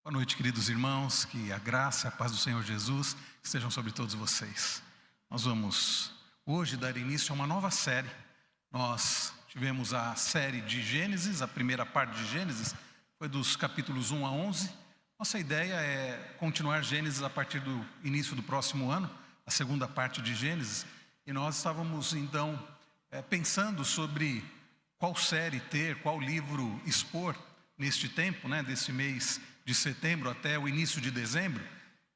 Boa noite, queridos irmãos, que a graça e a paz do Senhor Jesus estejam sobre todos vocês. Nós vamos hoje dar início a uma nova série. Nós tivemos a série de Gênesis, a primeira parte de Gênesis foi dos capítulos 1 a 11. Nossa ideia é continuar Gênesis a partir do início do próximo ano, a segunda parte de Gênesis. E nós estávamos então pensando sobre qual série ter, qual livro expor neste tempo, desse mês de setembro até o início de dezembro.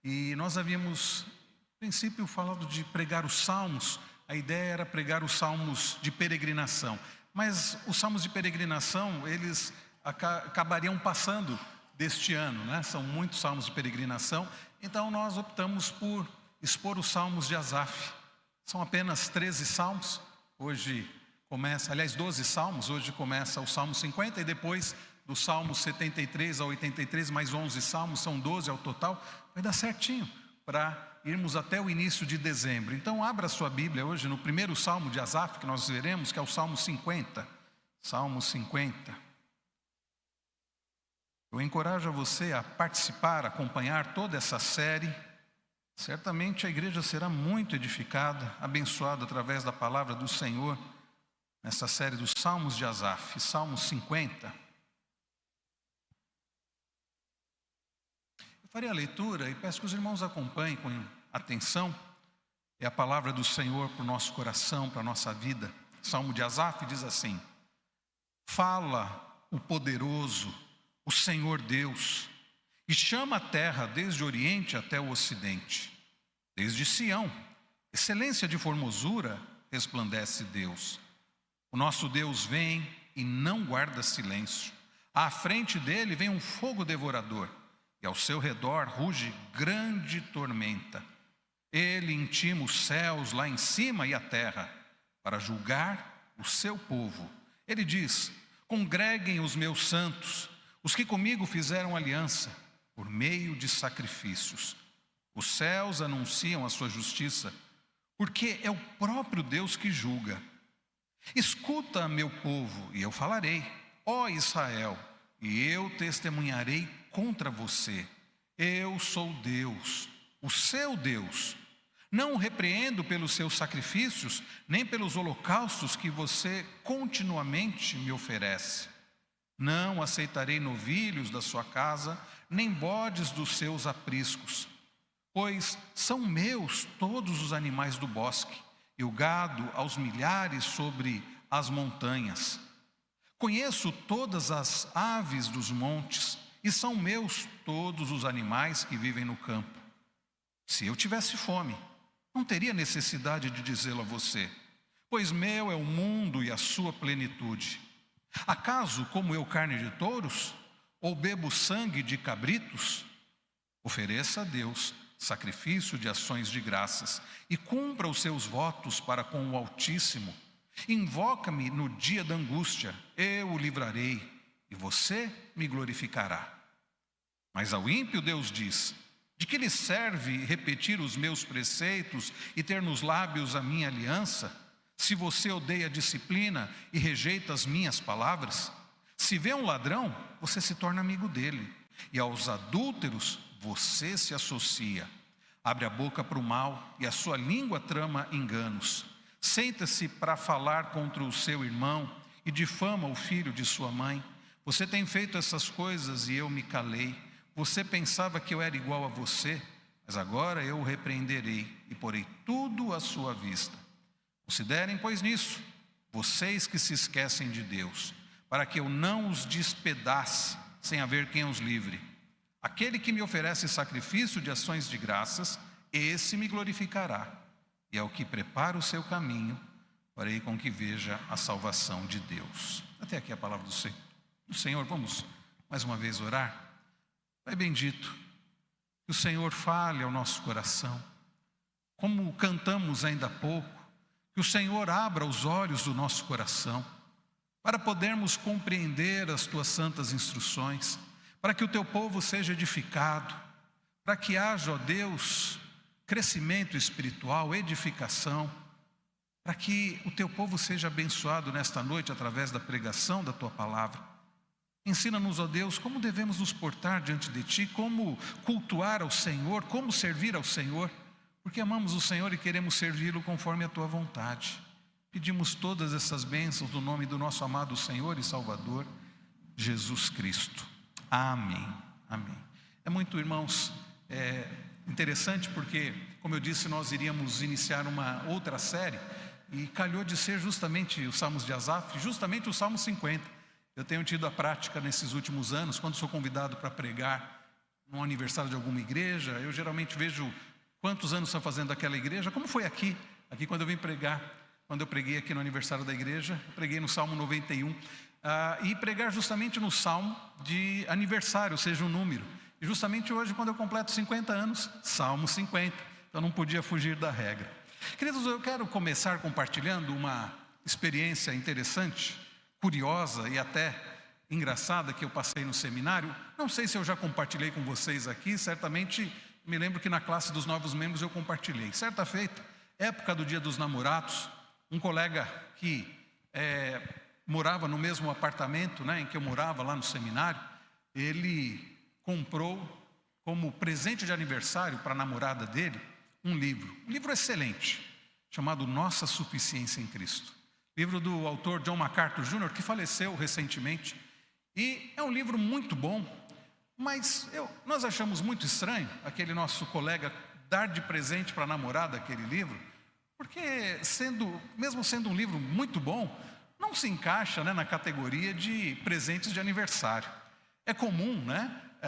E nós havíamos, no princípio, falado de pregar os salmos. A ideia era pregar os salmos de peregrinação. Mas os salmos de peregrinação, eles acabariam passando deste ano, São muitos salmos de peregrinação. Então nós optamos por expor os salmos de Asaf. São apenas 13 salmos. Hoje começa, 12 salmos. Hoje começa o Salmo 50 e depois do Salmo 73 a 83, mais 11 salmos, são 12 ao total. Vai dar certinho para irmos até o início de dezembro. Então abra sua Bíblia hoje no primeiro Salmo de Asaf, que nós veremos, que é o Salmo 50. Salmo 50. Eu encorajo você a participar, a acompanhar toda essa série. Certamente a igreja será muito edificada, abençoada através da palavra do Senhor, nessa série dos Salmos de Asaf, Salmo 50. Eu farei a leitura e peço que os irmãos acompanhem com atenção. É a palavra do Senhor para o nosso coração, para a nossa vida. Salmo de Asaf diz assim: Fala o poderoso, o Senhor Deus, e chama a terra desde o oriente até o ocidente. Desde Sião, excelência de formosura, resplandece Deus. O nosso Deus vem e não guarda silêncio. À frente dele vem um fogo devorador, e ao seu redor ruge grande tormenta. Ele intima os céus lá em cima e a terra, para julgar o seu povo. Ele diz: Congreguem os meus santos, os que comigo fizeram aliança, por meio de sacrifícios. Os céus anunciam a sua justiça, porque é o próprio Deus que julga. Escuta, meu povo, e eu falarei, ó Israel, e eu testemunharei contra você. Eu sou Deus, o seu Deus. Não o repreendo pelos seus sacrifícios, nem pelos holocaustos que você continuamente me oferece. Não aceitarei novilhos da sua casa, nem bodes dos seus apriscos, pois são meus todos os animais do bosque, e o gado aos milhares sobre as montanhas. Conheço todas as aves dos montes, e são meus todos os animais que vivem no campo. Se eu tivesse fome, não teria necessidade de dizê-lo a você, pois meu é o mundo e a sua plenitude. Acaso como eu carne de touros, ou bebo sangue de cabritos? Ofereça a Deus sacrifício de ações de graças, e cumpra os seus votos para com o Altíssimo. Invoca-me no dia da angústia, eu o livrarei, e você me glorificará. Mas ao ímpio Deus diz: De que lhe serve repetir os meus preceitos e ter nos lábios a minha aliança, se você odeia a disciplina e rejeita as minhas palavras? Se vê um ladrão, você se torna amigo dele, e aos adúlteros você se associa. Abre a boca para o mal, e a sua língua trama enganos. Senta-se para falar contra o seu irmão e difama o filho de sua mãe. Você tem feito essas coisas e eu me calei. Você pensava que eu era igual a você, mas agora eu o repreenderei e porei tudo à sua vista. Considerem, pois, nisso, vocês que se esquecem de Deus, para que eu não os despedace sem haver quem os livre. Aquele que me oferece sacrifício de ações de graças, esse me glorificará. E ao que prepara o seu caminho, farei com que veja a salvação de Deus. Até aqui a palavra do Senhor. Vamos mais uma vez orar. Pai bendito, que o Senhor fale ao nosso coração, como cantamos ainda há pouco, que o Senhor abra os olhos do nosso coração, para podermos compreender as tuas santas instruções, para que o teu povo seja edificado, para que haja, ó Deus, crescimento espiritual, edificação, para que o teu povo seja abençoado nesta noite através da pregação da tua palavra. Ensina-nos, ó Deus, como devemos nos portar diante de Ti, como cultuar ao Senhor, como servir ao Senhor, porque amamos o Senhor e queremos servi-lo conforme a Tua vontade. Pedimos todas essas bênçãos no nome do nosso amado Senhor e Salvador, Jesus Cristo. Amém. Amém. É muito, irmãos, interessante porque, como eu disse, nós iríamos iniciar uma outra série e calhou de ser justamente os Salmos de Asaf, justamente o Salmo 50. Eu tenho tido a prática nesses últimos anos, quando sou convidado para pregar no aniversário de alguma igreja, eu geralmente vejo quantos anos estão fazendo aquela igreja, como foi aqui quando eu vim pregar, quando eu preguei aqui no aniversário da igreja, eu preguei no Salmo 91, e pregar justamente no Salmo de aniversário, ou seja, um número. E justamente hoje, quando eu completo 50 anos, Salmo 50, então não podia fugir da regra. Queridos, eu quero começar compartilhando uma experiência interessante, curiosa e até engraçada que eu passei no seminário. Não sei se eu já compartilhei com vocês aqui, certamente me lembro que na classe dos novos membros eu compartilhei. Certa feita, época do Dia dos Namorados, um colega que morava no mesmo apartamento, em que eu morava lá no seminário, ele comprou como presente de aniversário para a namorada dele um livro excelente, chamado Nossa Suficiência em Cristo. Livro do autor John MacArthur Jr., que faleceu recentemente. E é um livro muito bom, mas nós achamos muito estranho aquele nosso colega dar de presente para a namorada aquele livro, porque mesmo sendo um livro muito bom, não se encaixa na categoria de presentes de aniversário. É comum,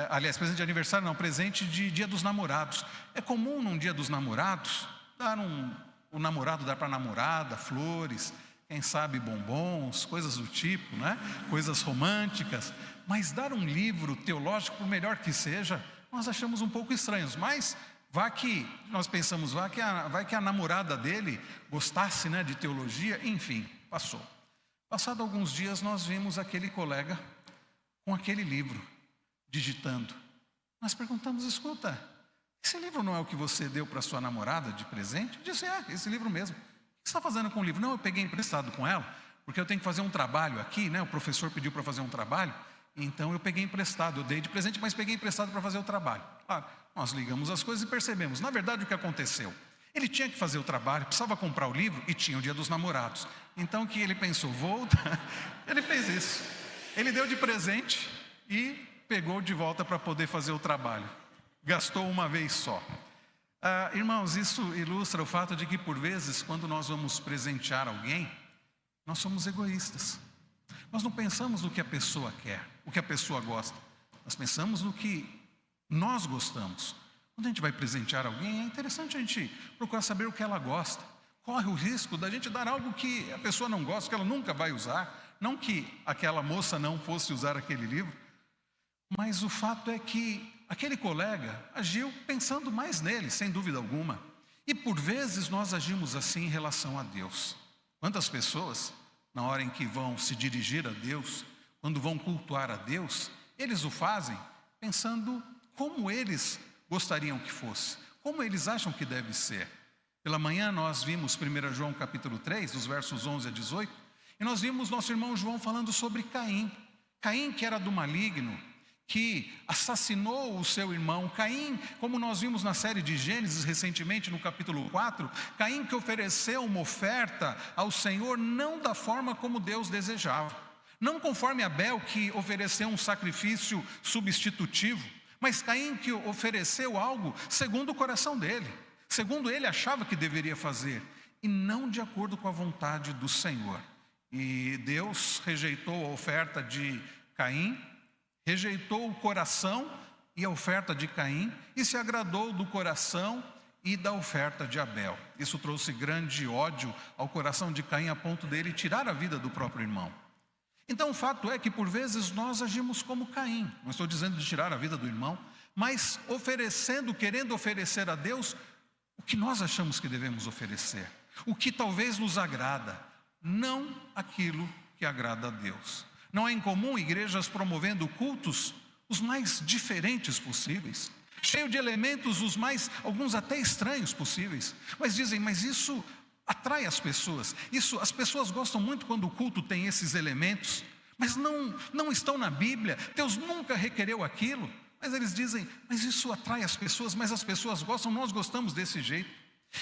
aliás, presente de aniversário não, presente de Dia dos Namorados. É comum num Dia dos Namorados, o namorado dar para a namorada flores, quem sabe bombons, coisas do tipo, coisas românticas. Mas dar um livro teológico, por melhor que seja, nós achamos um pouco estranhos. Mas nós pensamos, vai que a namorada dele gostasse de teologia, enfim, passou. Passado alguns dias, nós vimos aquele colega com aquele livro, digitando. Nós perguntamos, escuta, esse livro não é o que você deu para sua namorada de presente? Ele disse, esse livro mesmo. O que você está fazendo com o livro? Não, eu peguei emprestado com ela, porque eu tenho que fazer um trabalho aqui, o professor pediu para fazer um trabalho, então eu peguei emprestado, eu dei de presente, mas peguei emprestado para fazer o trabalho. Claro, nós ligamos as coisas e percebemos, na verdade o que aconteceu? Ele tinha que fazer o trabalho, precisava comprar o livro e tinha o Dia dos Namorados. Então o que ele pensou? Ele fez isso. Ele deu de presente e pegou de volta para poder fazer o trabalho. Gastou uma vez só. Irmãos, isso ilustra o fato de que por vezes, quando nós vamos presentear alguém, nós somos egoístas. Nós não pensamos no que a pessoa quer, o que a pessoa gosta. Nós pensamos no que nós gostamos. Quando a gente vai presentear alguém, é interessante a gente procurar saber o que ela gosta. Corre o risco da gente dar algo que a pessoa não gosta, que ela nunca vai usar. Não que aquela moça não fosse usar aquele livro, mas o fato é que aquele colega agiu pensando mais nele, sem dúvida alguma. E por vezes nós agimos assim em relação a Deus. Quantas pessoas, na hora em que vão se dirigir a Deus, quando vão cultuar a Deus, eles o fazem pensando como eles gostariam que fosse, como eles acham que deve ser. Pela manhã nós vimos 1 João capítulo 3, dos versos 11 a 18, e nós vimos nosso irmão João falando sobre Caim. Caim, que era do maligno, que assassinou o seu irmão. Caim, como nós vimos na série de Gênesis recentemente no capítulo 4, Caim que ofereceu uma oferta ao Senhor não da forma como Deus desejava. Não conforme Abel, que ofereceu um sacrifício substitutivo, mas Caim que ofereceu algo segundo o coração dele, segundo ele achava que deveria fazer, e não de acordo com a vontade do Senhor. E Deus rejeitou a oferta de Caim, rejeitou o coração e a oferta de Caim, e se agradou do coração e da oferta de Abel. Isso trouxe grande ódio ao coração de Caim, a ponto dele tirar a vida do próprio irmão. Então o fato é que por vezes nós agimos como Caim. Não estou dizendo de tirar a vida do irmão, mas querendo oferecer a Deus o que nós achamos que devemos oferecer, o que talvez nos agrada, não aquilo que agrada a Deus. Não é incomum igrejas promovendo cultos os mais diferentes possíveis, cheio de elementos alguns até estranhos possíveis, mas dizem, mas isso atrai as pessoas. As pessoas gostam muito quando o culto tem esses elementos, mas não estão na Bíblia, Deus nunca requereu aquilo. Mas eles dizem, mas isso atrai as pessoas, mas as pessoas gostam, nós gostamos desse jeito.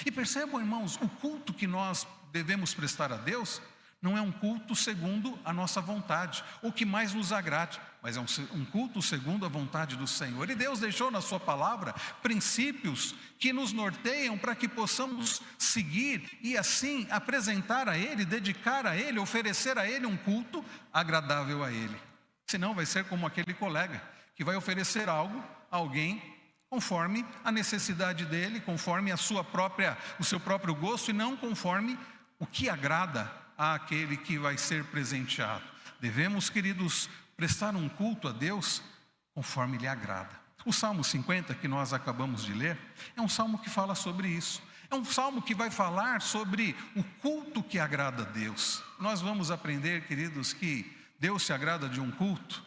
E percebam, irmãos, o culto que nós devemos prestar a Deus não é um culto segundo a nossa vontade, ou que mais nos agrade, mas é um culto segundo a vontade do Senhor. E Deus deixou na sua palavra princípios que nos norteiam para que possamos seguir e assim apresentar a Ele, dedicar a Ele, oferecer a Ele um culto agradável a Ele. Senão vai ser como aquele colega que vai oferecer algo a alguém conforme a necessidade dele, conforme o seu próprio gosto, e não conforme o que agrada àquele que vai ser presenteado. Devemos, queridos, prestar um culto a Deus conforme lhe agrada. O Salmo 50 que nós acabamos de ler é um salmo que fala sobre isso. É um salmo que vai falar sobre o culto que agrada a Deus. Nós vamos aprender, queridos, que Deus se agrada de um culto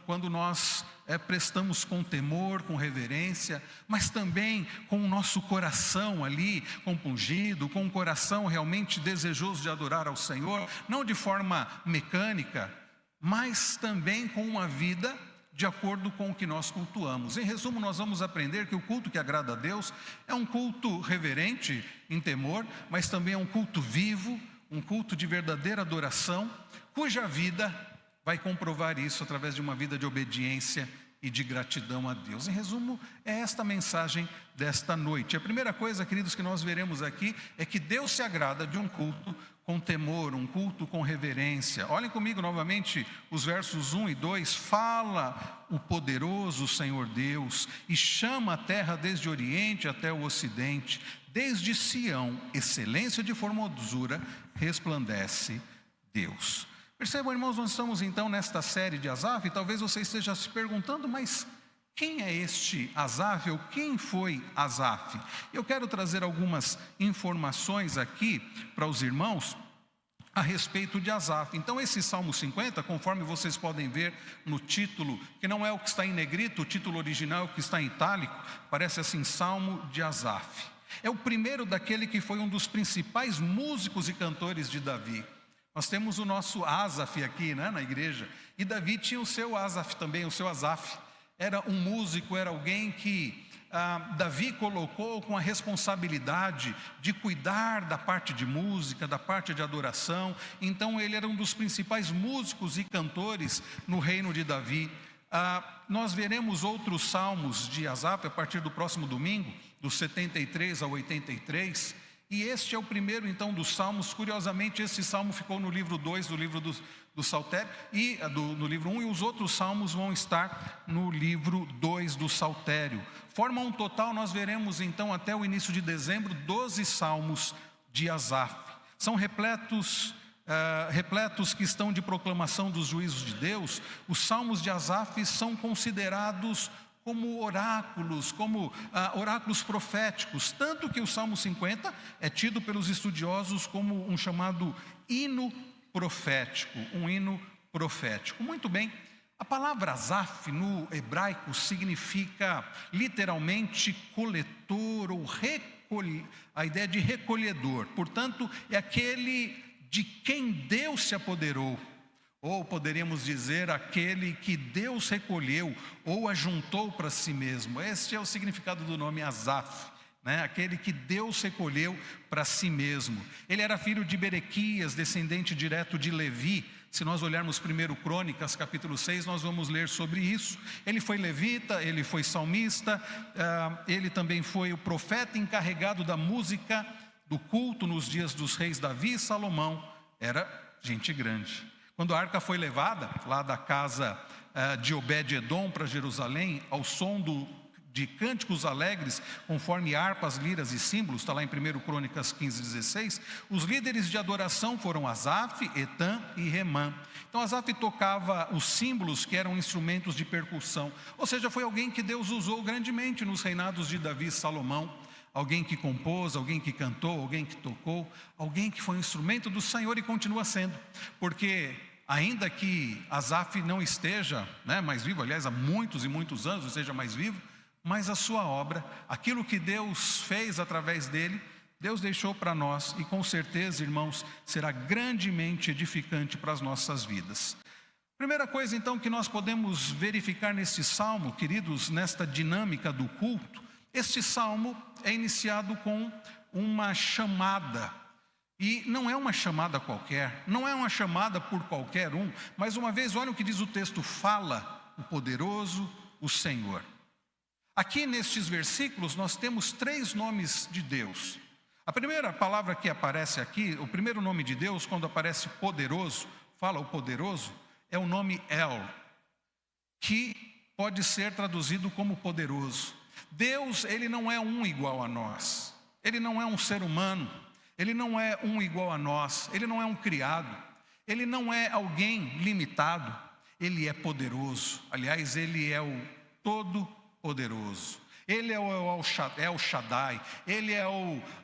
quando nós prestamos com temor, com reverência, mas também com o nosso coração ali compungido, com o coração realmente desejoso de adorar ao Senhor, não de forma mecânica, mas também com uma vida de acordo com o que nós cultuamos. Em resumo, nós vamos aprender que o culto que agrada a Deus é um culto reverente em temor, mas também é um culto vivo, um culto de verdadeira adoração, cuja vida vai comprovar isso através de uma vida de obediência e de gratidão a Deus. Em resumo, é esta mensagem desta noite. A primeira coisa, queridos, que nós veremos aqui é que Deus se agrada de um culto com temor, um culto com reverência. Olhem comigo novamente os versos 1 e 2. Fala o poderoso Senhor Deus e chama a terra desde o oriente até o ocidente. Desde Sião, excelência de formosura, resplandece Deus. Percebam, irmãos, nós estamos então nesta série de Asaf, e talvez você esteja se perguntando, mas quem é este Asaf, ou quem foi Asaf? Eu quero trazer algumas informações aqui para os irmãos a respeito de Asaf. Então esse Salmo 50, conforme vocês podem ver no título, que não é o que está em negrito, o título original é o que está em itálico, parece assim, Salmo de Asaf. É o primeiro daquele que foi um dos principais músicos e cantores de Davi. Nós temos o nosso Asaf aqui, né, na igreja, e Davi tinha o seu Asaf também, o seu Asaf. Era um músico, era alguém que Davi colocou com a responsabilidade de cuidar da parte de música, da parte de adoração. Então ele era um dos principais músicos e cantores no reino de Davi. Nós veremos outros salmos de Asaf a partir do próximo domingo, dos 73 ao 83. E este é o primeiro, então, dos salmos. Curiosamente, esse salmo ficou no livro 2 do livro do Saltério, e no livro 1, e os outros salmos vão estar no livro 2 do Saltério. Forma um total, nós veremos, então, até o início de dezembro, 12 salmos de Asaf. São repletos que estão de proclamação dos juízos de Deus. Os salmos de Asaf são considerados como oráculos proféticos, tanto que o Salmo 50 é tido pelos estudiosos como um chamado hino profético, um hino profético. Muito bem, a palavra Asaf no hebraico significa literalmente coletor ou a ideia de recolhedor, portanto é aquele de quem Deus se apoderou. Ou poderíamos dizer, aquele que Deus recolheu ou ajuntou para si mesmo. Este é o significado do nome Asaf, né? Aquele que Deus recolheu para si mesmo. Ele era filho de Berequias, descendente direto de Levi. Se nós olharmos 1 Crônicas, capítulo 6, nós vamos ler sobre isso. Ele foi levita, ele foi salmista, ele também foi o profeta encarregado da música, do culto nos dias dos reis Davi e Salomão. Era gente grande. Quando a arca foi levada lá da casa de Obed-edom para Jerusalém, ao som de cânticos alegres, conforme harpas, liras e símbolos, está lá em 1 Crônicas 15:16, os líderes de adoração foram Asaf, Etan e Remã. Então Asaf tocava os símbolos, que eram instrumentos de percussão, ou seja, foi alguém que Deus usou grandemente nos reinados de Davi e Salomão. Alguém que compôs, alguém que cantou, alguém que tocou, alguém que foi um instrumento do Senhor e continua sendo, porque ainda que Asaf não esteja mais vivo, aliás, há muitos e muitos anos não esteja mais vivo, mas a sua obra, aquilo que Deus fez através dele, Deus deixou para nós e com certeza, irmãos, será grandemente edificante para as nossas vidas. Primeira coisa então que nós podemos verificar neste salmo, queridos, nesta dinâmica do culto, este salmo é iniciado com uma chamada. E não é uma chamada qualquer, não é uma chamada por qualquer um, mas uma vez, olha o que diz o texto: fala o poderoso, o Senhor. Aqui nestes versículos nós temos 3 nomes de Deus. A primeira palavra que aparece aqui, o primeiro nome de Deus, quando aparece poderoso, fala o poderoso, é o nome El, que pode ser traduzido como poderoso. Deus, ele não é um igual a nós, ele não é um ser humano, ele não é um igual a nós, ele não é um criado, ele não é alguém limitado, ele é poderoso. Aliás, ele é o Todo-Poderoso. Ele é o El Shaddai, ele é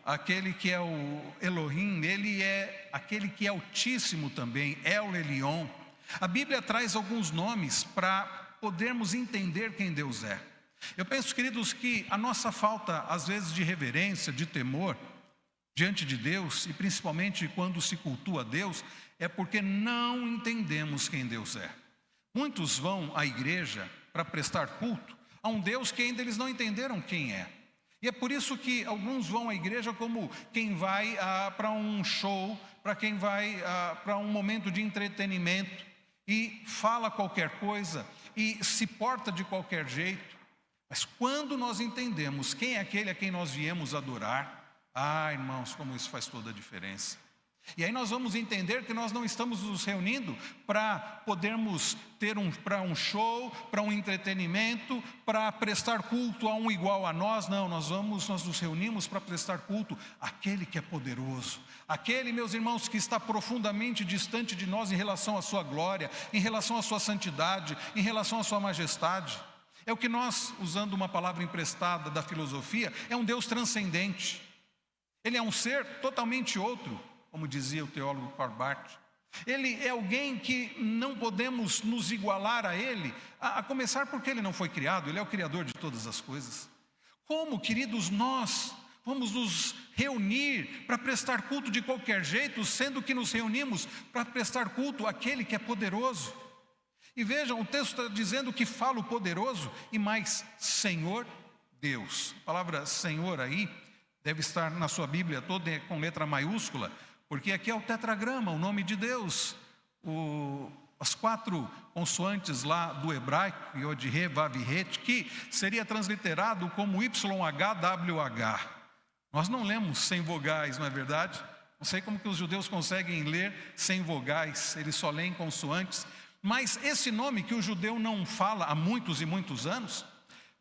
aquele que é o Elohim, ele é aquele que é altíssimo também, El Elyon. A Bíblia traz alguns nomes para podermos entender quem Deus é. Eu penso, queridos, que a nossa falta, às vezes, de reverência, de temor diante de Deus, e principalmente quando se cultua a Deus, é porque não entendemos quem Deus é. Muitos vão à igreja para prestar culto a um Deus que ainda eles não entenderam quem é. E é por isso que alguns vão à igreja como quem vai para um show, para quem vai para um momento de entretenimento, e fala qualquer coisa, e se porta de qualquer jeito. Mas quando nós entendemos quem é aquele a quem nós viemos adorar, irmãos, como isso faz toda a diferença. E aí nós vamos entender que nós não estamos nos reunindo para podermos ter para um show, para um entretenimento, para prestar culto a um igual a nós. Não, nós nos reunimos para prestar culto àquele que é poderoso. Aquele, meus irmãos, que está profundamente distante de nós em relação à sua glória, em relação à sua santidade, em relação à sua majestade. É o que nós, usando uma palavra emprestada da filosofia, é um Deus transcendente. Ele é um ser totalmente outro, como dizia o teólogo Karl Barth. Ele é alguém que não podemos nos igualar a ele, a começar porque ele não foi criado, ele é o criador de todas as coisas. Como, queridos, nós vamos nos reunir para prestar culto de qualquer jeito, sendo que nos reunimos para prestar culto àquele que é poderoso? E vejam, o texto está dizendo que fala o poderoso e mais Senhor Deus. A palavra Senhor aí deve estar na sua Bíblia toda com letra maiúscula, porque aqui é o tetragrama, o nome de Deus. As 4 consoantes lá do hebraico, Yod, He, Vav, Het, que seria transliterado como YHWH. Nós não lemos sem vogais, não é verdade? Não sei como que os judeus conseguem ler sem vogais, eles só leem consoantes. Mas esse nome que o judeu não fala há muitos e muitos anos,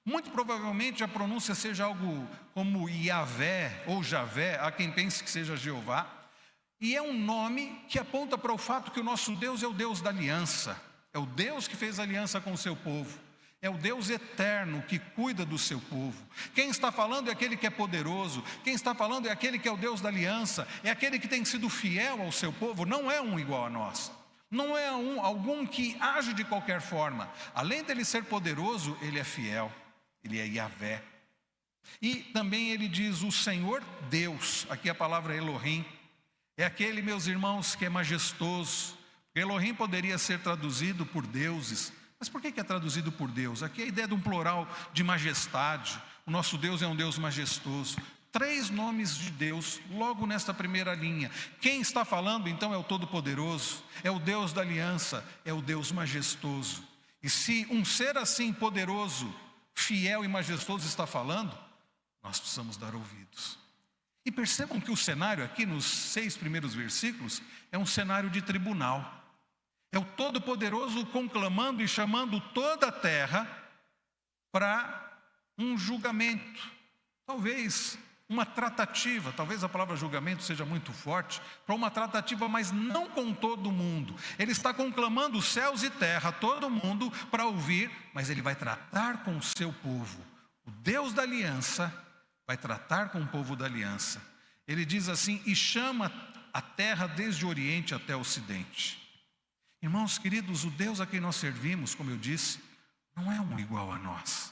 muito provavelmente a pronúncia seja algo como Yahvé ou Javé, há quem pense que seja Jeová. E é um nome que aponta para o fato que o nosso Deus é o Deus da aliança. É o Deus que fez aliança com o seu povo. É o Deus eterno que cuida do seu povo. Quem está falando é aquele que é poderoso. Quem está falando é aquele que é o Deus da aliança. É aquele que tem sido fiel ao seu povo. Não é um igual a nós. Não é algum que age de qualquer forma. Além dele ser poderoso, ele é fiel. Ele é Yahvé. E também ele diz o Senhor Deus. Aqui a palavra Elohim. É aquele, meus irmãos, que é majestoso. Elohim poderia ser traduzido por deuses. Mas por que é traduzido por Deus? Aqui é a ideia de um plural de majestade. O nosso Deus é um Deus majestoso. 3 nomes de Deus, logo nesta primeira linha. Quem está falando, então, é o Todo-Poderoso. É o Deus da aliança. É o Deus majestoso. E se um ser assim poderoso, fiel e majestoso está falando, nós precisamos dar ouvidos. E percebam que o cenário aqui, nos 6 primeiros versículos, é um cenário de tribunal. É o Todo-Poderoso conclamando e chamando toda a terra para um julgamento. Talvez uma tratativa, talvez a palavra julgamento seja muito forte, para uma tratativa, mas não com todo mundo. Ele está conclamando os céus e terra, todo mundo, para ouvir, mas ele vai tratar com o seu povo. O Deus da aliança vai tratar com o povo da aliança. Ele diz assim, e chama a terra desde o Oriente até o Ocidente. Irmãos queridos, o Deus a quem nós servimos, como eu disse, não é um igual a nós.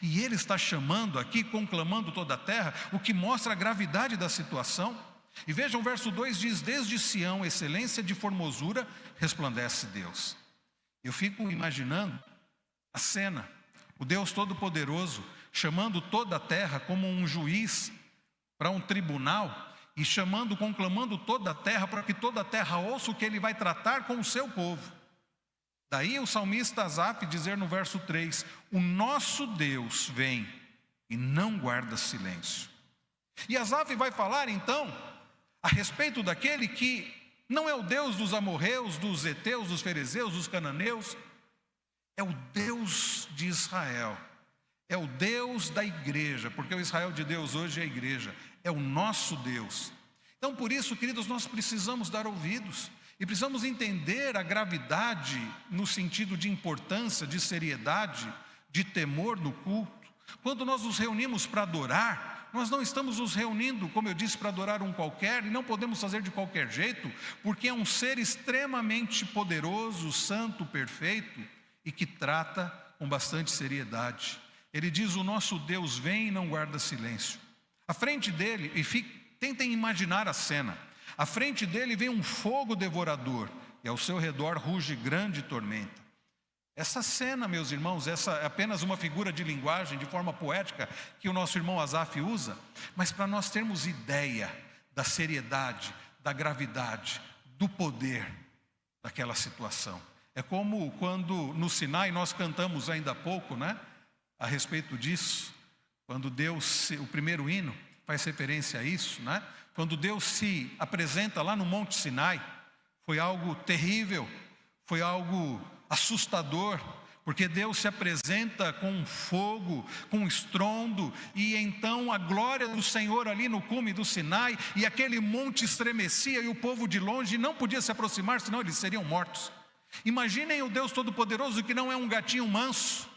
E ele está chamando aqui, conclamando toda a terra, o que mostra a gravidade da situação. E vejam, o verso 2 diz: desde Sião, excelência de formosura, resplandece Deus. Eu fico imaginando a cena, o Deus Todo-Poderoso chamando toda a terra como um juiz para um tribunal, e chamando, conclamando toda a terra para que toda a terra ouça o que ele vai tratar com o seu povo. Daí o salmista Asaf dizer no verso 3: o nosso Deus vem e não guarda silêncio. E Asaf vai falar então a respeito daquele que não é o Deus dos amorreus, dos heteus, dos ferezeus, dos cananeus, é o Deus de Israel, é o Deus da igreja, porque o Israel de Deus hoje é a igreja, é o nosso Deus. Então, por isso, queridos, nós precisamos dar ouvidos e precisamos entender a gravidade no sentido de importância, de seriedade, de temor no culto. Quando nós nos reunimos para adorar, nós não estamos nos reunindo, como eu disse, para adorar um qualquer, e não podemos fazer de qualquer jeito, porque é um ser extremamente poderoso, santo, perfeito, e que trata com bastante seriedade. Ele diz: o nosso Deus vem e não guarda silêncio. À frente dele, tentem imaginar a cena, à frente dele vem um fogo devorador, e ao seu redor ruge grande tormenta. Essa cena, meus irmãos, essa é apenas uma figura de linguagem, de forma poética, que o nosso irmão Asaf usa, mas para nós termos ideia da seriedade, da gravidade, do poder daquela situação. É como quando no Sinai nós cantamos ainda há pouco, né? A respeito disso, quando Deus, o primeiro hino faz referência a isso, né? Quando Deus se apresenta lá no Monte Sinai, foi algo terrível, foi algo assustador, porque Deus se apresenta com um fogo, com um estrondo, e então a glória do Senhor ali no cume do Sinai, e aquele monte estremecia, e o povo de longe não podia se aproximar, senão eles seriam mortos. Imaginem o Deus Todo-Poderoso, que não é um gatinho manso,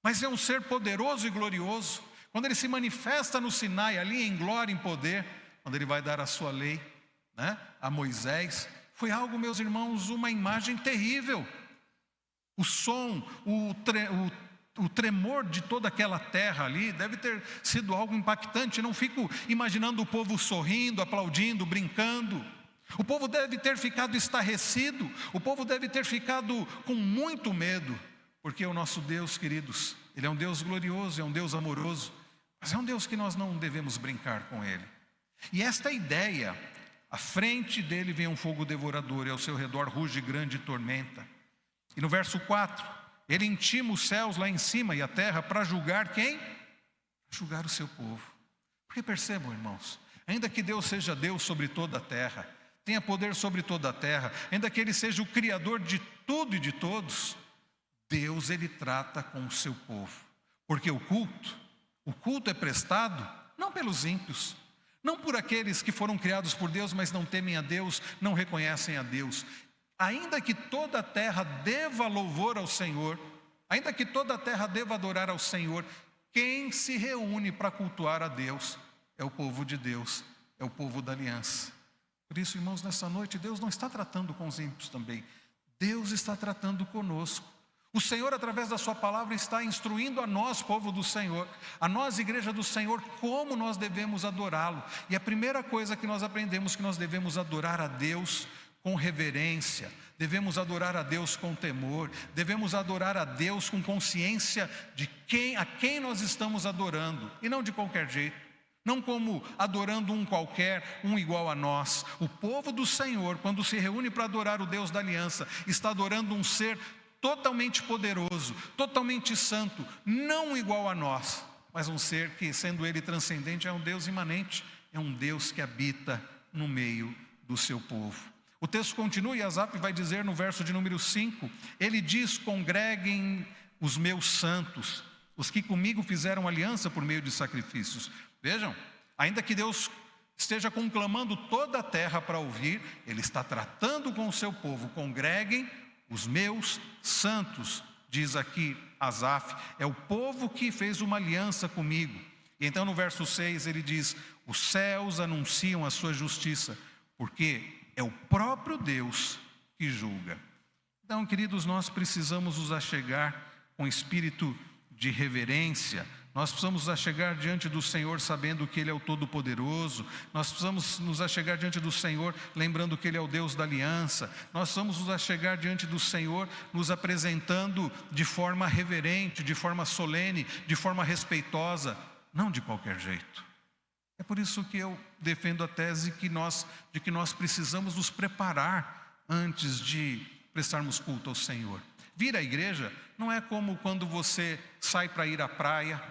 mas é um ser poderoso e glorioso. Quando ele se manifesta no Sinai, ali em glória, em poder, quando ele vai dar a sua lei, né, a Moisés, foi algo, meus irmãos, uma imagem terrível. O som, o tremor de toda aquela terra ali deve ter sido algo impactante. Eu não fico imaginando o povo sorrindo, aplaudindo, brincando. O povo deve ter ficado estarrecido, o povo deve ter ficado com muito medo, porque o nosso Deus, queridos, Ele é um Deus glorioso, é um Deus amoroso, mas é um Deus que nós não devemos brincar com Ele. E esta ideia, à frente dele vem um fogo devorador, e ao seu redor ruge grande tormenta. E no verso 4, ele intima os céus lá em cima e a terra para julgar quem? Julgar o seu povo. Porque percebam, irmãos, ainda que Deus seja Deus sobre toda a terra, tenha poder sobre toda a terra, ainda que Ele seja o Criador de tudo e de todos, Deus, Ele trata com o seu povo. Porque o culto é prestado não pelos ímpios, não por aqueles que foram criados por Deus, mas não temem a Deus, não reconhecem a Deus. Ainda que toda a terra deva louvor ao Senhor, ainda que toda a terra deva adorar ao Senhor, quem se reúne para cultuar a Deus é o povo de Deus, é o povo da aliança. Por isso, irmãos, nessa noite, Deus não está tratando com os ímpios também, Deus está tratando conosco. O Senhor, através da sua palavra, está instruindo a nós, povo do Senhor, a nós, igreja do Senhor, como nós devemos adorá-lo. E a primeira coisa que nós aprendemos, que nós devemos adorar a Deus com reverência, devemos adorar a Deus com temor, devemos adorar a Deus com consciência de a quem nós estamos adorando, e não de qualquer jeito, não como adorando um qualquer, um igual a nós. O povo do Senhor, quando se reúne para adorar o Deus da aliança, está adorando um ser totalmente poderoso, totalmente santo, não igual a nós, mas um ser que, sendo Ele transcendente, é um Deus imanente, é um Deus que habita no meio do seu povo. O texto continua e Asaf vai dizer no verso de número 5, ele diz: congreguem os meus santos, os que comigo fizeram aliança por meio de sacrifícios. Vejam, ainda que Deus esteja conclamando toda a terra para ouvir, Ele está tratando com o seu povo. Congreguem os meus santos, diz aqui Asaf, é o povo que fez uma aliança comigo. E então no verso 6 ele diz: os céus anunciam a sua justiça, porque é o próprio Deus que julga. Então, queridos, nós precisamos nos achegar com espírito de reverência. Nós precisamos nos achegar diante do Senhor sabendo que Ele é o Todo-Poderoso. Nós precisamos nos achegar diante do Senhor lembrando que Ele é o Deus da aliança. Nós precisamos nos achegar diante do Senhor nos apresentando de forma reverente, de forma solene, de forma respeitosa, não de qualquer jeito. É por isso que eu defendo a tese de que nós precisamos nos preparar antes de prestarmos culto ao Senhor. Vir à igreja não é como quando você sai para ir à praia,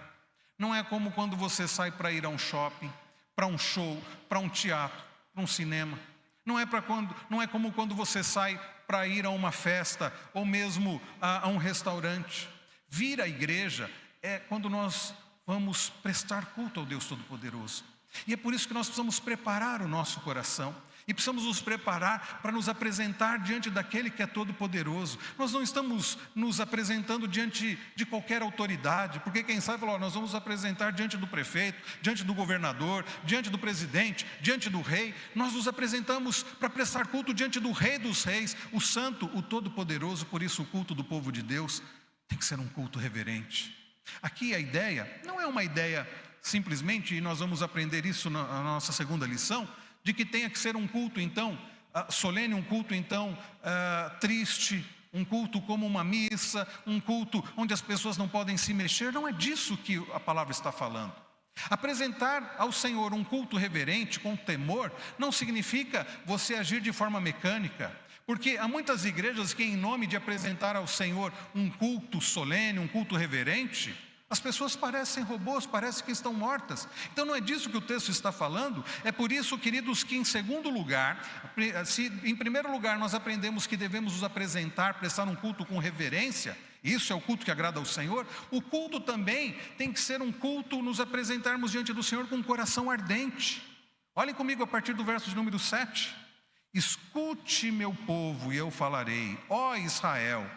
não é como quando você sai para ir a um shopping, para um show, para um teatro, para um cinema. Não é como quando você sai para ir a uma festa ou mesmo a um restaurante. Vir à igreja é quando nós vamos prestar culto ao Deus Todo-Poderoso. E é por isso que nós precisamos preparar o nosso coração. E precisamos nos preparar para nos apresentar diante daquele que é todo-poderoso. Nós não estamos nos apresentando diante de qualquer autoridade, porque quem sabe falou, nós vamos nos apresentar diante do prefeito, diante do governador, diante do presidente, diante do rei. Nós nos apresentamos para prestar culto diante do Rei dos Reis, o Santo, o Todo-Poderoso. Por isso o culto do povo de Deus tem que ser um culto reverente. Aqui a ideia não é uma ideia simplesmente, e nós vamos aprender isso na nossa segunda lição, de que tenha que ser um culto então solene, um culto então triste, um culto como uma missa, um culto onde as pessoas não podem se mexer. Não é disso que a palavra está falando. Apresentar ao Senhor um culto reverente, com temor, não significa você agir de forma mecânica. Porque há muitas igrejas que, em nome de apresentar ao Senhor um culto solene, um culto reverente, as pessoas parecem robôs, parece que estão mortas. Então não é disso que o texto está falando. É por isso, queridos, que em segundo lugar, se em primeiro lugar nós aprendemos que devemos nos apresentar, prestar um culto com reverência, isso é o culto que agrada ao Senhor, o culto também tem que ser um culto, nos apresentarmos diante do Senhor com um coração ardente. Olhem comigo a partir do verso de número 7. Escute, meu povo, e eu falarei, ó Israel,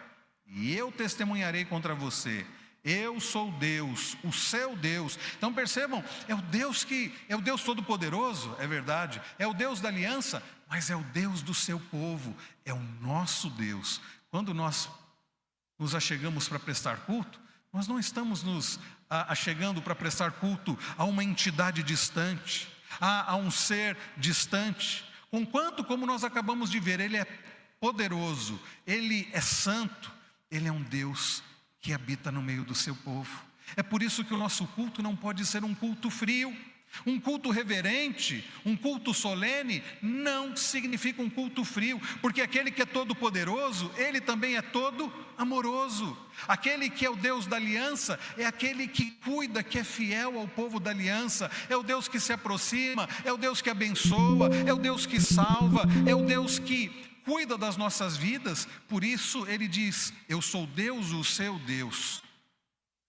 e eu testemunharei contra você. Eu sou Deus, o seu Deus. Então percebam, é o Deus Todo-Poderoso, é verdade, é o Deus da aliança, mas é o Deus do seu povo, é o nosso Deus. Quando nós nos achegamos para prestar culto, nós não estamos nos achegando para prestar culto a uma entidade distante, a um ser distante. Conquanto, como nós acabamos de ver, Ele é poderoso, Ele é santo, Ele é um Deus que habita no meio do seu povo. É por isso que o nosso culto não pode ser um culto frio. Um culto reverente, um culto solene, não significa um culto frio, porque aquele que é todo poderoso, Ele também é todo amoroso. Aquele que é o Deus da aliança, é aquele que cuida, que é fiel ao povo da aliança, é o Deus que se aproxima, é o Deus que abençoa, é o Deus que salva, é o Deus que cuida das nossas vidas. Por isso Ele diz, eu sou Deus, o seu Deus.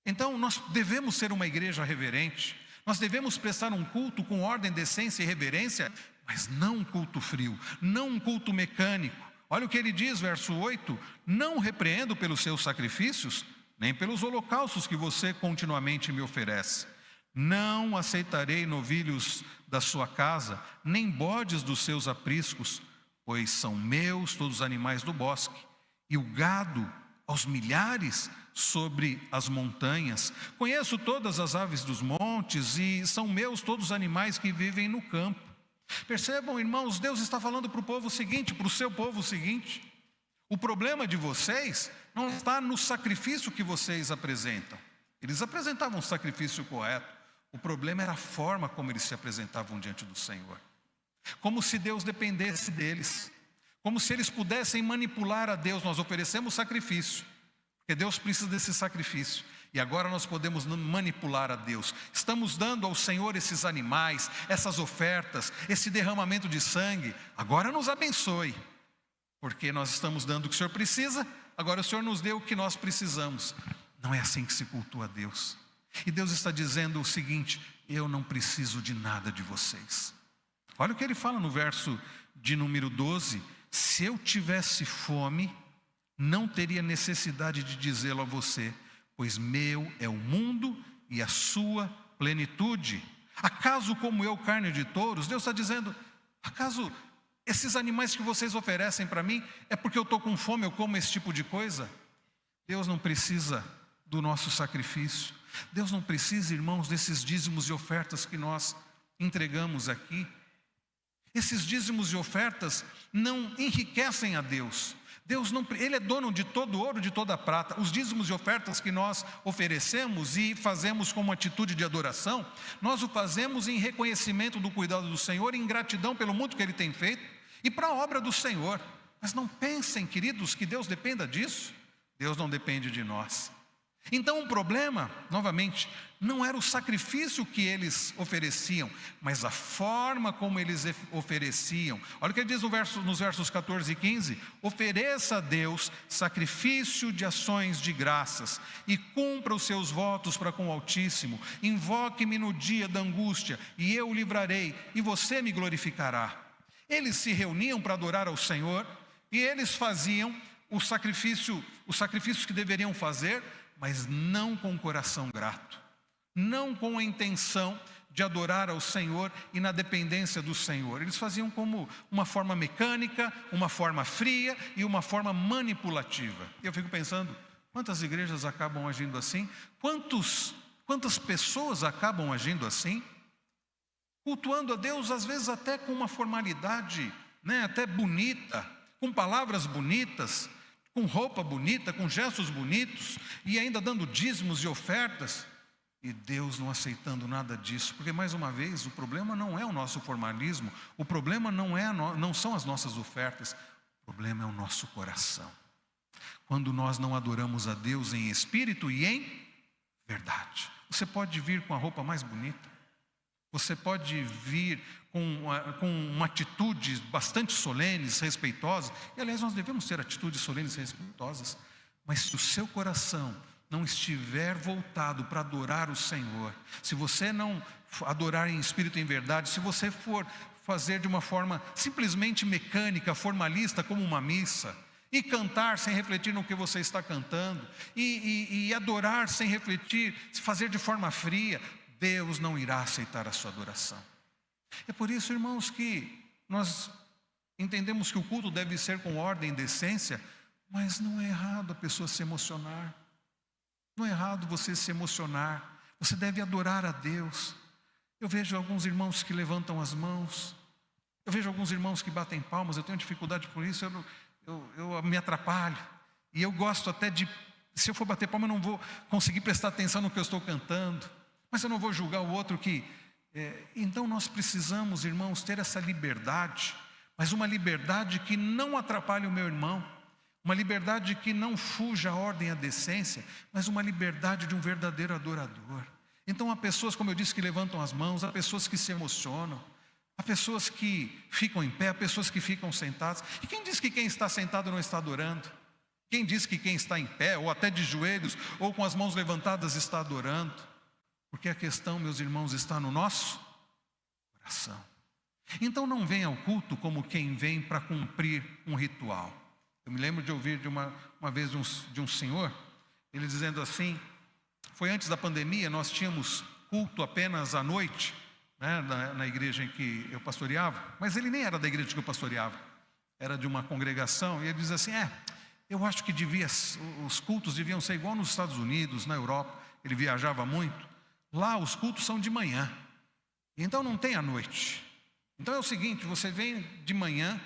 Então nós devemos ser uma igreja reverente, nós devemos prestar um culto com ordem, decência e reverência, mas não um culto frio, não um culto mecânico. Olha o que ele diz, verso 8, não repreendo pelos seus sacrifícios, nem pelos holocaustos que você continuamente me oferece. Não aceitarei novilhos da sua casa, nem bodes dos seus apriscos, pois são meus todos os animais do bosque, e o gado aos milhares sobre as montanhas. Conheço todas as aves dos montes, e são meus todos os animais que vivem no campo. Percebam, irmãos, Deus está falando para o povo o seguinte, para o seu povo o seguinte: o problema de vocês não está no sacrifício que vocês apresentam. Eles apresentavam o sacrifício correto. O problema era a forma como eles se apresentavam diante do Senhor. Como se Deus dependesse deles, como se eles pudessem manipular a Deus. Nós oferecemos sacrifício, porque Deus precisa desse sacrifício, e agora nós podemos manipular a Deus. Estamos dando ao Senhor esses animais, essas ofertas, esse derramamento de sangue. Agora nos abençoe, porque nós estamos dando o que o Senhor precisa, agora o Senhor nos deu o que nós precisamos. Não é assim que se cultua a Deus. E Deus está dizendo o seguinte: eu não preciso de nada de vocês. Olha o que ele fala no verso de número 12. Se eu tivesse fome, não teria necessidade de dizê-lo a você, pois meu é o mundo e a sua plenitude. Acaso como eu carne de touros? Deus está dizendo, acaso esses animais que vocês oferecem para mim, é porque eu estou com fome, eu como esse tipo de coisa? Deus não precisa do nosso sacrifício. Deus não precisa, irmãos, desses dízimos e ofertas que nós entregamos aqui. Esses dízimos e ofertas não enriquecem a Deus. Deus não, Ele é dono de todo ouro, de toda prata. Os dízimos e ofertas que nós oferecemos e fazemos como atitude de adoração, nós o fazemos em reconhecimento do cuidado do Senhor, em gratidão pelo muito que Ele tem feito e para a obra do Senhor. Mas não pensem, queridos, que Deus dependa disso. Deus não depende de nós. Então o problema, novamente, não era o sacrifício que eles ofereciam, mas a forma como eles ofereciam. Olha o que ele diz nos versos 14 e 15: ofereça a Deus sacrifício de ações de graças e cumpra os seus votos para com o Altíssimo. Invoque-me no dia da angústia e eu o livrarei e você me glorificará. Eles se reuniam para adorar ao Senhor e eles faziam os sacrifícios que deveriam fazer, mas não com o coração grato, não com a intenção de adorar ao Senhor e na dependência do Senhor. Eles faziam como uma forma mecânica, uma forma fria e uma forma manipulativa. E eu fico pensando, quantas igrejas acabam agindo assim? Quantas pessoas acabam agindo assim? Cultuando a Deus, às vezes até com uma formalidade, até bonita, com palavras bonitas, com roupa bonita, com gestos bonitos, e ainda dando dízimos e ofertas, e Deus não aceitando nada disso, porque mais uma vez, o problema não é o nosso formalismo, o problema não são as nossas ofertas, o problema é o nosso coração. Quando nós não adoramos a Deus em espírito e em verdade. Você pode vir com a roupa mais bonita, você pode vir com atitudes bastante solenes, respeitosas, e aliás nós devemos ter atitudes solenes e respeitosas, mas se o seu coração não estiver voltado para adorar o Senhor, se você não adorar em espírito e em verdade, se você for fazer de uma forma simplesmente mecânica, formalista, como uma missa, e cantar sem refletir no que você está cantando, e adorar sem refletir, fazer de forma fria, Deus não irá aceitar a sua adoração. É por isso, irmãos, que nós entendemos que o culto deve ser com ordem e decência, mas não é errado a pessoa se emocionar. Não é errado você se emocionar. Você deve adorar a Deus. Eu vejo alguns irmãos que levantam as mãos. Eu vejo alguns irmãos que batem palmas. Eu tenho dificuldade por isso. Eu me atrapalho. E eu gosto até de, se eu for bater palma, eu não vou conseguir prestar atenção no que eu estou cantando. Mas eu não vou julgar o outro que... Então nós precisamos, irmãos, ter essa liberdade, mas uma liberdade que não atrapalhe o meu irmão, uma liberdade que não fuja à ordem e à decência, mas uma liberdade de um verdadeiro adorador. Então há pessoas, como eu disse, que levantam as mãos, há pessoas que se emocionam, há pessoas que ficam em pé, há pessoas que ficam sentadas. E quem diz que quem está sentado não está adorando? Quem diz que quem está em pé, ou até de joelhos, ou com as mãos levantadas está adorando? Porque a questão, meus irmãos, está no nosso coração. Então não venha ao culto como quem vem para cumprir um ritual. Eu me lembro de ouvir uma vez de um senhor, ele dizendo assim, foi antes da pandemia, nós tínhamos culto apenas à noite, na igreja em que eu pastoreava, mas ele nem era da igreja que eu pastoreava, era de uma congregação, e ele diz assim, eu acho que os cultos deviam ser igual nos Estados Unidos, na Europa, ele viajava muito. Lá os cultos são de manhã, então não tem à noite. Então é o seguinte, você vem de manhã,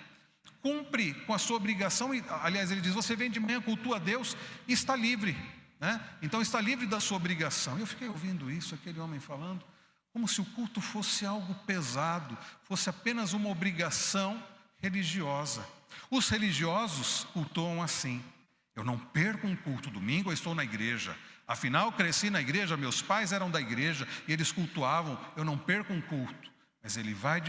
cumpre com a sua obrigação, aliás ele diz, você vem de manhã, cultua a Deus e está livre, Então está livre da sua obrigação. Eu fiquei ouvindo isso, aquele homem falando, como se o culto fosse algo pesado, fosse apenas uma obrigação religiosa. Os religiosos cultuam assim, eu não perco um culto, domingo eu estou na igreja, afinal cresci na igreja, meus pais eram da igreja e eles cultuavam, eu não perco um culto. Mas ele vai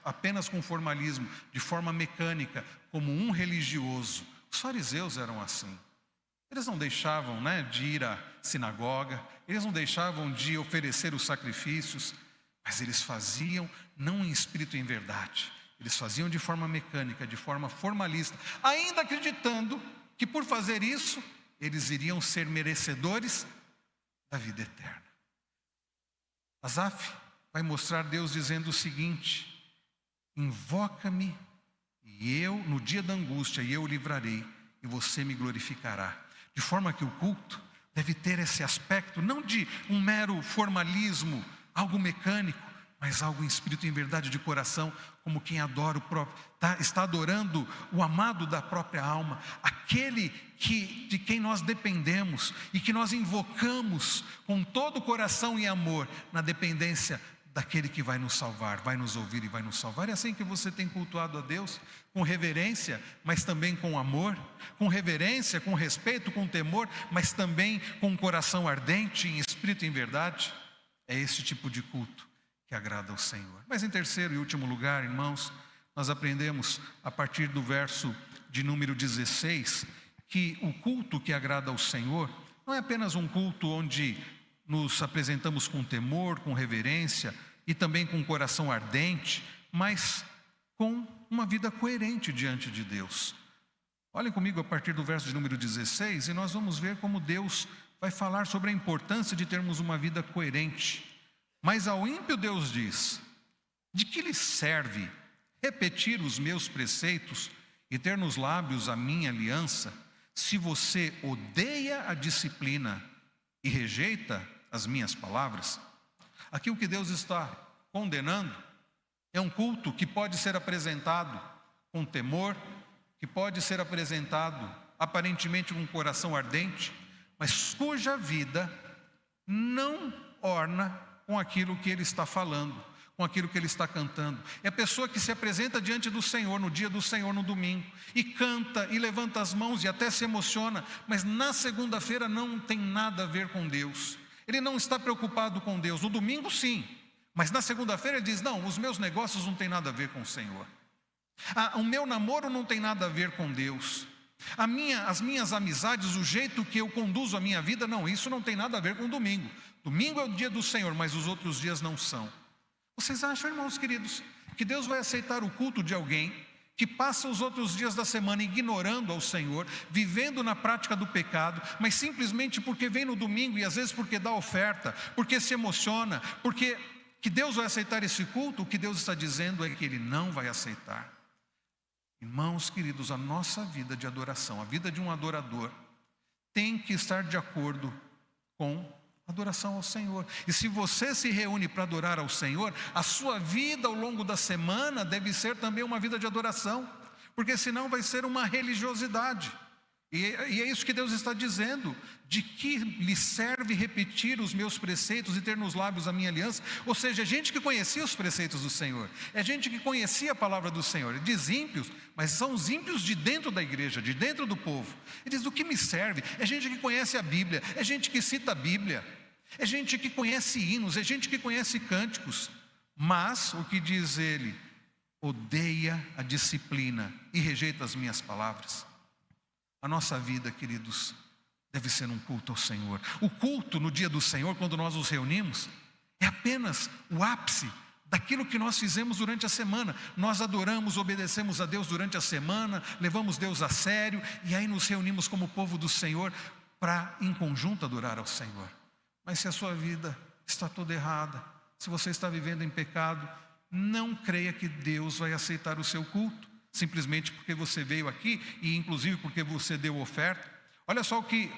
apenas com formalismo, de forma mecânica, como um religioso. Os fariseus eram assim. Eles não deixavam de ir à sinagoga, eles não deixavam de oferecer os sacrifícios, mas eles faziam não em espírito e em verdade. Eles faziam de forma mecânica, de forma formalista, ainda acreditando que por fazer isso, eles iriam ser merecedores da vida eterna. Asaf vai mostrar Deus dizendo o seguinte, invoca-me e eu, no dia da angústia, e eu o livrarei, e você me glorificará. De forma que o culto deve ter esse aspecto, não de um mero formalismo, algo mecânico, mas algo em espírito e em verdade de coração, como quem adora o próprio, está adorando o amado da própria alma, aquele de quem nós dependemos e que nós invocamos com todo o coração e amor, na dependência daquele que vai nos salvar, vai nos ouvir e vai nos salvar. É assim que você tem cultuado a Deus, com reverência, mas também com amor, com reverência, com respeito, com temor, mas também com um coração ardente, em espírito e em verdade. É esse tipo de culto que agrada ao Senhor. Mas em terceiro e último lugar, irmãos, nós aprendemos a partir do verso de número 16, que o culto que agrada ao Senhor não é apenas um culto onde nos apresentamos com temor, com reverência e também com um coração ardente, mas com uma vida coerente diante de Deus. Olhem comigo a partir do verso de número 16 e nós vamos ver como Deus vai falar sobre a importância de termos uma vida coerente. Mas ao ímpio Deus diz: de que lhe serve repetir os meus preceitos e ter nos lábios a minha aliança, se você odeia a disciplina e rejeita as minhas palavras? Aqui o que Deus está condenando é um culto que pode ser apresentado com temor, que pode ser apresentado aparentemente com um coração ardente, mas cuja vida não orna com aquilo que ele está falando, com aquilo que ele está cantando. É a pessoa que se apresenta diante do Senhor, no dia do Senhor, no domingo, e canta, e levanta as mãos, e até se emociona, mas na segunda-feira não tem nada a ver com Deus. Ele não está preocupado com Deus. No domingo sim, mas na segunda-feira ele diz: não, os meus negócios não têm nada a ver com o Senhor. O meu namoro não tem nada a ver com Deus. As minhas amizades, o jeito que eu conduzo a minha vida, não, isso não tem nada a ver com o domingo. Domingo é o dia do Senhor, mas os outros dias não são. Vocês acham, irmãos queridos, que Deus vai aceitar o culto de alguém que passa os outros dias da semana ignorando ao Senhor, vivendo na prática do pecado, mas simplesmente porque vem no domingo e às vezes porque dá oferta, porque se emociona, porque que Deus vai aceitar esse culto? O que Deus está dizendo é que Ele não vai aceitar. Irmãos queridos, a nossa vida de adoração, a vida de um adorador, tem que estar de acordo com adoração ao Senhor. E se você se reúne para adorar ao Senhor, a sua vida ao longo da semana deve ser também uma vida de adoração, porque senão vai ser uma religiosidade. E é isso que Deus está dizendo: de que lhe serve repetir os meus preceitos e ter nos lábios a minha aliança? Ou seja, é gente que conhecia os preceitos do Senhor, é gente que conhecia a palavra do Senhor. Ele diz ímpios, mas são os ímpios de dentro da igreja, de dentro do povo. Ele diz: do que me serve? É gente que conhece a Bíblia, é gente que cita a Bíblia, é gente que conhece hinos, é gente que conhece cânticos. Mas, o que diz ele? Odeia a disciplina e rejeita as minhas palavras. A nossa vida, queridos, deve ser um culto ao Senhor. O culto no dia do Senhor, quando nós nos reunimos, é apenas o ápice daquilo que nós fizemos durante a semana. Nós adoramos, obedecemos a Deus durante a semana, levamos Deus a sério, e aí nos reunimos como povo do Senhor para, em conjunto, adorar ao Senhor. Mas se a sua vida está toda errada, se você está vivendo em pecado, não creia que Deus vai aceitar o seu culto, simplesmente porque você veio aqui e inclusive porque você deu oferta. Olha só o que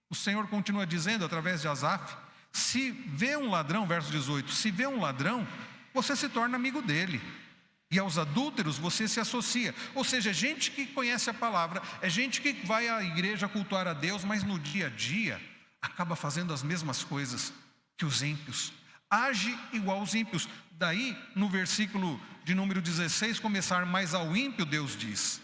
o Senhor continua dizendo através de Asaf: se vê um ladrão, verso 18, se vê um ladrão, você se torna amigo dele, e aos adúlteros você se associa. Ou seja, é gente que conhece a palavra, é gente que vai à igreja cultuar a Deus, mas no dia a dia acaba fazendo as mesmas coisas que os ímpios, age igual aos ímpios. Daí, no versículo de número 16, começar: mas ao ímpio Deus diz.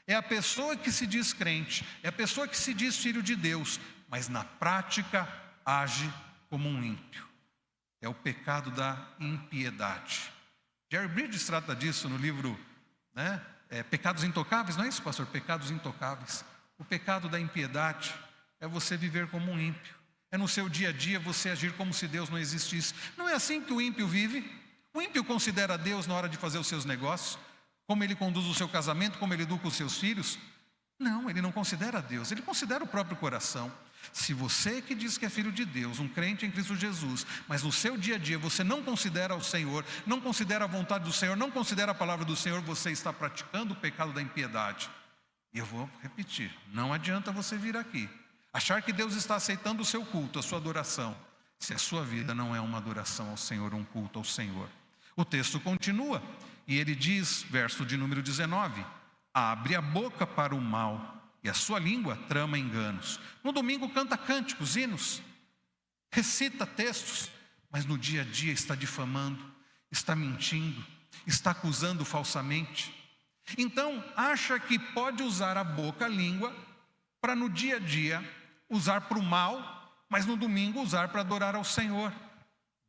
É a pessoa que se diz crente, é a pessoa que se diz filho de Deus, mas na prática age como um ímpio. É o pecado da impiedade. Jerry Bridges trata disso no livro, Pecados Intocáveis, não é isso, pastor? Pecados Intocáveis. O pecado da impiedade é você viver como um ímpio. É no seu dia a dia você agir como se Deus não existisse. Não é assim que o ímpio vive. O ímpio considera Deus na hora de fazer os seus negócios, como ele conduz o seu casamento, como ele educa os seus filhos. Não, ele não considera Deus, ele considera o próprio coração. Se você que diz que é filho de Deus, um crente em Cristo Jesus, mas no seu dia a dia você não considera o Senhor, não considera a vontade do Senhor, não considera a palavra do Senhor, você está praticando o pecado da impiedade. E eu vou repetir: não adianta você vir aqui Achar que Deus está aceitando o seu culto, a sua adoração, se a sua vida não é uma adoração ao Senhor, um culto ao Senhor. O texto continua, e ele diz, verso de número 19: abre a boca para o mal, e a sua língua trama enganos. No domingo canta cânticos, hinos, recita textos, mas no dia a dia está difamando, está mentindo, está acusando falsamente. Então, acha que pode usar a boca, a língua, para no dia a dia usar para o mal, mas no domingo usar para adorar ao Senhor.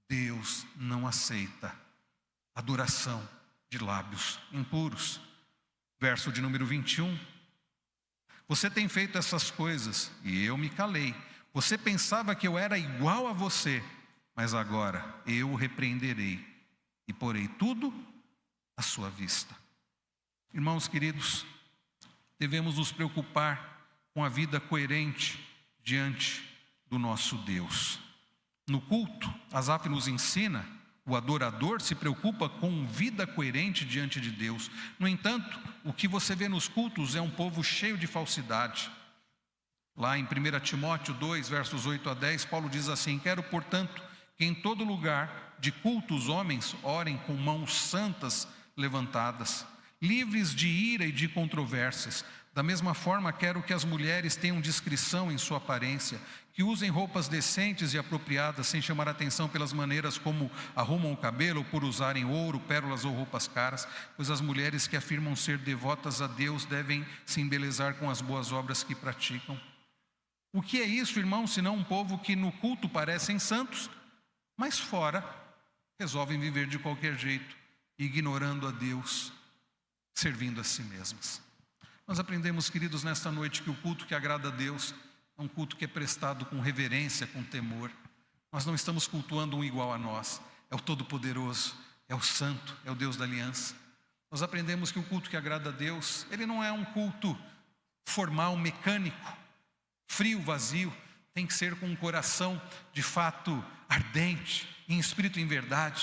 Deus não aceita adoração de lábios impuros. Verso de número 21. Você tem feito essas coisas e eu me calei. Você pensava que eu era igual a você, mas agora eu o repreenderei e porei tudo à sua vista. Irmãos queridos, devemos nos preocupar com a vida coerente diante do nosso Deus. No culto, Asaf nos ensina, o adorador se preocupa com vida coerente diante de Deus. No entanto, o que você vê nos cultos é um povo cheio de falsidade. Lá em 1 Timóteo 2, versos 8 a 10, Paulo diz assim: quero, portanto, que em todo lugar de culto os homens orem com mãos santas levantadas, livres de ira e de controvérsias. Da mesma forma, quero que as mulheres tenham discrição em sua aparência, que usem roupas decentes e apropriadas, sem chamar a atenção pelas maneiras como arrumam o cabelo, ou por usarem ouro, pérolas ou roupas caras, pois as mulheres que afirmam ser devotas a Deus devem se embelezar com as boas obras que praticam. O que é isso, irmão, senão um povo que no culto parecem santos, mas fora resolvem viver de qualquer jeito, ignorando a Deus, servindo a si mesmas. Nós aprendemos, queridos, nesta noite que o culto que agrada a Deus é um culto que é prestado com reverência, com temor. Nós não estamos cultuando um igual a nós, é o Todo-Poderoso, é o Santo, é o Deus da aliança. Nós aprendemos que o culto que agrada a Deus, ele não é um culto formal, mecânico, frio, vazio. Tem que ser com um coração de fato ardente, em espírito e em verdade.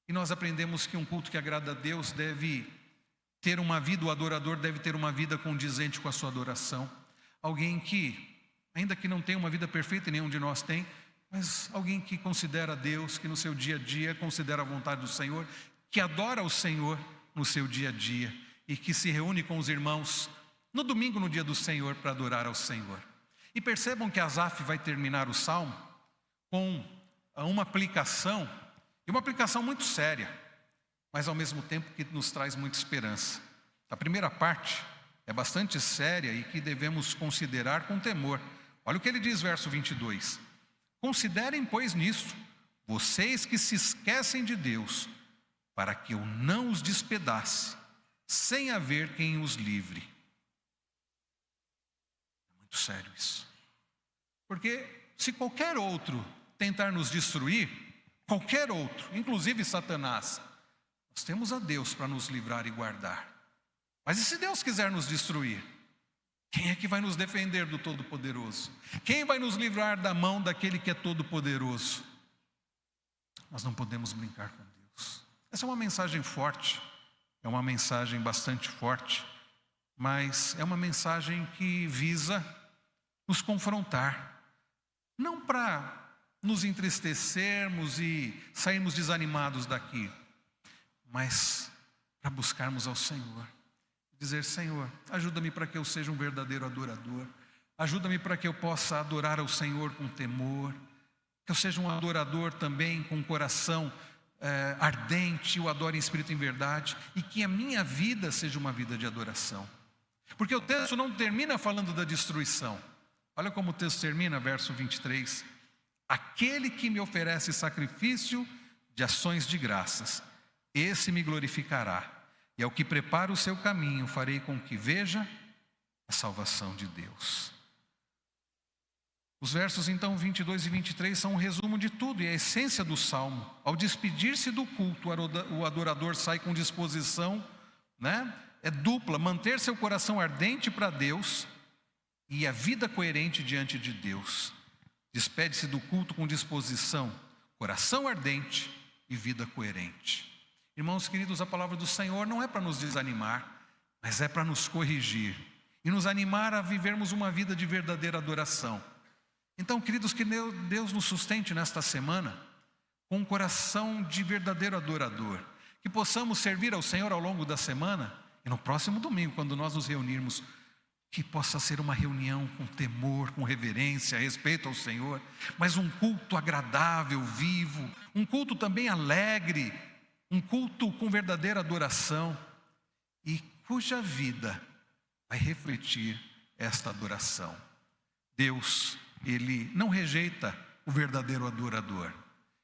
E nós aprendemos que um culto que agrada a Deus deve ter uma vida, o adorador deve ter uma vida condizente com a sua adoração. Alguém que, ainda que não tenha uma vida perfeita, e nenhum de nós tem, mas alguém que considera Deus, que no seu dia a dia considera a vontade do Senhor, que adora o Senhor no seu dia a dia e que se reúne com os irmãos no domingo, no dia do Senhor, para adorar ao Senhor. E percebam que Asaf vai terminar o salmo com uma aplicação, e uma aplicação muito séria, mas ao mesmo tempo que nos traz muita esperança. A primeira parte é bastante séria e que devemos considerar com temor. Olha o que ele diz, verso 22. Considerem, pois, nisto, vocês que se esquecem de Deus, para que eu não os despedace, sem haver quem os livre. É muito sério isso. Porque se qualquer outro tentar nos destruir, qualquer outro, inclusive Satanás, nós temos a Deus para nos livrar e guardar. Mas e se Deus quiser nos destruir? Quem é que vai nos defender do Todo-Poderoso? Quem vai nos livrar da mão daquele que é Todo-Poderoso? Nós não podemos brincar com Deus. Essa é uma mensagem forte, é uma mensagem bastante forte, mas é uma mensagem que visa nos confrontar, não para nos entristecermos e sairmos desanimados daqui, mas para buscarmos ao Senhor, dizer: Senhor, ajuda-me para que eu seja um verdadeiro adorador, ajuda-me para que eu possa adorar ao Senhor com temor, que eu seja um adorador também com um coração ardente, eu adoro em espírito e em verdade, e que a minha vida seja uma vida de adoração. Porque o texto não termina falando da destruição. Olha como o texto termina, verso 23. Aquele que me oferece sacrifício de ações de graças, esse me glorificará, e ao que prepara o seu caminho, farei com que veja a salvação de Deus. Os versos então 22 e 23 são um resumo de tudo e a essência do salmo. Ao despedir-se do culto, o adorador sai com disposição, é dupla: manter seu coração ardente para Deus e a vida coerente diante de Deus. Despede-se do culto com disposição, coração ardente e vida coerente. Irmãos queridos, a palavra do Senhor não é para nos desanimar, mas é para nos corrigir e nos animar a vivermos uma vida de verdadeira adoração. Então, queridos, que Deus nos sustente nesta semana com um coração de verdadeiro adorador, que possamos servir ao Senhor ao longo da semana e no próximo domingo, quando nós nos reunirmos, que possa ser uma reunião com temor, com reverência, respeito ao Senhor, mas um culto agradável, vivo, um culto também alegre, um culto com verdadeira adoração e cuja vida vai refletir esta adoração. Deus, Ele não rejeita o verdadeiro adorador.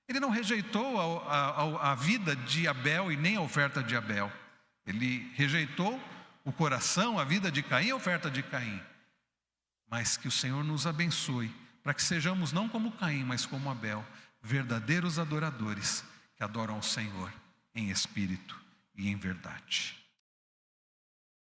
Ele não rejeitou a vida de Abel e nem a oferta de Abel. Ele rejeitou o coração, a vida de Caim, a oferta de Caim. Mas que o Senhor nos abençoe, para que sejamos não como Caim, mas como Abel, verdadeiros adoradores que adoram ao Senhor em espírito e em verdade.